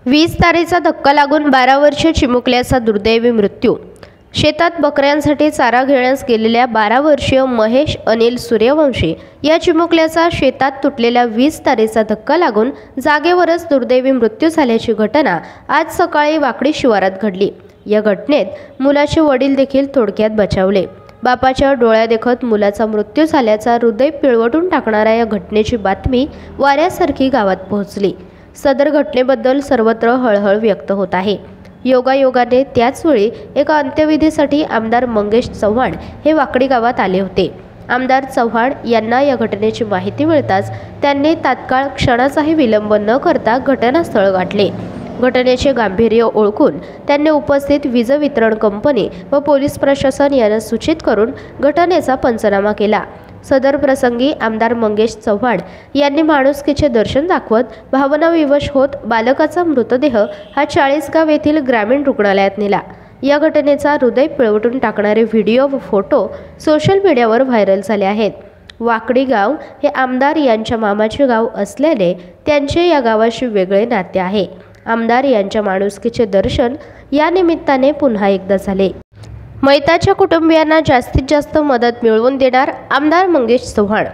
20 तारेचा धक्का लागून 12 वर्षीय चिमुकल्याचा दुर्दैवी मृत्यू। शेतात बकऱ्यांसाठी चारा घेण्यास गेलेल्या 12 वर्षीय महेश अनिल सूर्यवंशी या चिमुकल्याचा शेतात तुटलेल्या 20 तारेचा धक्का लागून जागेवरच दुर्दैवी मृत्यू झाल्याची घटना आज सकाळी वाकडी शिवारात घडली। या घटनेत मुलाचे वडील देखील थोडक्यात बचावले। बापाच्या डोळ्यादेखत मुलाचा मृत्यू झाल्याचा हृदय पिळवटून टाकणाऱ्या या घटनेची बातमी वाऱ्यासारखी गावात पोहोचली। सदर घटनेबद्दल सर्वत्र हळहळ व्यक्त होत आहे। योगायोगाने त्याचवेळी एका अंत्यविधीसाठी आमदार मंगेश चव्हाण हे वाकडी गावात आले होते। आमदार चव्हाण यांना या घटनेची माहिती मिळताच त्यांनी तात्काळ क्षणाचाही विलंब न करता घटनास्थळ गाठले। घटनेचे गांभीर्य ओळखून त्यांनी उपस्थित वीज वितरण कंपनी व पोलीस प्रशासन यांना सूचित करून घटनेचा पंचनामा केला। सदर प्रसंगी आमदार मंगेश चव्हाण यांनी माणुसकीचे दर्शन दाखवत भावनाविवश होत बालकाचा मृतदेह हा 40गाव येथील ग्रामीण रुग्णालयात नेला। या घटनेचा हृदय पिळवटून टाकणारे व्हिडिओ व फोटो सोशल मीडियावर व्हायरल झाले आहेत। वाकडी गाव हे आमदार यांच्या मामाचे गाव असल्याने त्यांचे या गावाशी वेगळे नाते आहे। आमदार यांच्या माणुसकीचे दर्शन या निमित्ताने पुन्हा एकदा झाले। मयताच्या कुटुंबियांना जास्तीत जास्त मदत मिळवून देणार आमदार मंगेश चव्हाण।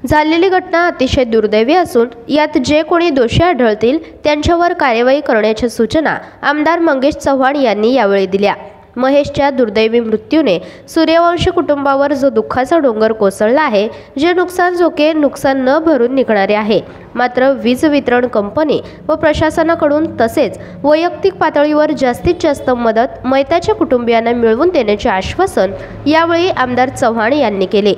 झालेली घटना अतिशय दुर्दैवी असून यात जे कोणी दोषी आढळतील त्यांच्यावर कार्यवाही करण्याच्या सूचना आमदार मंगेश चव्हाण यांनी यावेळी दिल्या। महेशच्या दुर्दैवी मृत्यूने सूर्यवंशी कुटुंबावर जो दुःखाचा डोंगर कोसळला आहे, जे नुकसान न भरून निघणारे आहे। मात्र वीज वितरण कंपनी व प्रशासनाकडून तसेच वैयक्तिक पातळीवर जास्तीत जास्त मदत मयताच्या कुटुंबियांना मिळवून देण्याचे आश्वासन यावेळी आमदार चव्हाण यांनी केले।